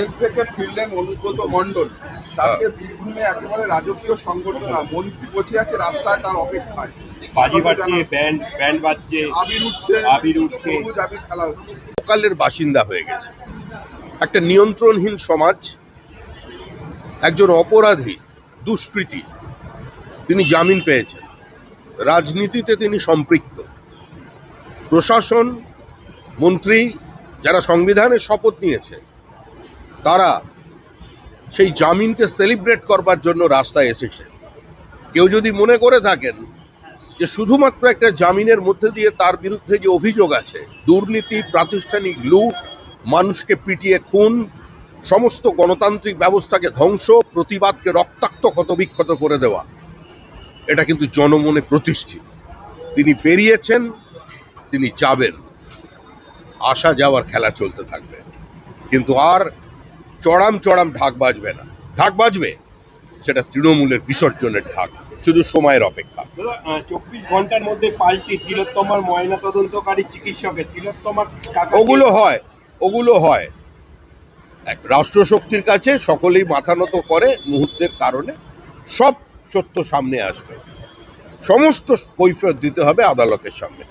Jail থেকে ফিরলেন অনুব্রত মণ্ডল। তাকে বীরভূমে একেবারে রাজকীয় সংবর্ধনা, মন্ত্রী বসে আছে রাস্তায় তার অপেক্ষায়, বাজি বাজছে, ব্যান্ড বাজছে, আবির উঠছে, সবুজ আবির খেলা হচ্ছে। লোকালের বাসিন্দা হয়ে গেছে। একটা নিয়ন্ত্রণহীন সমাজ, একজন অপরাধী দুষ্কৃতী, তিনি জামিন পেয়েছেন, রাজনীতিতে তিনি সম্পৃক্ত। প্রশাসন, মন্ত্রী যারা সংবিধানের শপথ নিয়েছে, তারা সেই জামিনকে সেলিব্রেট করবার জন্য রাস্তায় এসেছে। কেউ যদি মনে করে থাকেন যে শুধুমাত্র একটা জামিনের মধ্যে দিয়ে তার বিরুদ্ধে যে অভিযোগ আছে, দুর্নীতি, প্রাতিষ্ঠানিক লুট, মানুষকে পিটিয়ে খুন, সমস্ত গণতান্ত্রিক ব্যবস্থাকে ধ্বংস, প্রতিবাদকে রক্তাক্ত ক্ষতবিক্ষত করে দেওয়া, এটা কিন্তু জনমনে প্রতিষ্ঠিত। তিনি বেরিয়েছেন, তিনি যাবেন, আসা যাওয়ার খেলা চলতে থাকবে, কিন্তু আর চড়াম ঢাক বাজবে না। ঢাক বাজবে, সেটা তৃণমূলের বিসর্জনের ঢাক, শুধু সময়ের অপেক্ষা। 24 ঘন্টার মধ্যে পাল্টি তিলোত্তমার ময়না তদন্তকারী চিকিৎসকের, তিলোত্তমার ওগুলো হয় এক রাষ্ট্রশক্তির কাছে সকলেই মাথা নত করে মুহূর্তের কারণে। সব সত্য সামনে আসবে, সমস্ত কৈফিয়ত দিতে হবে আদালতের সামনে।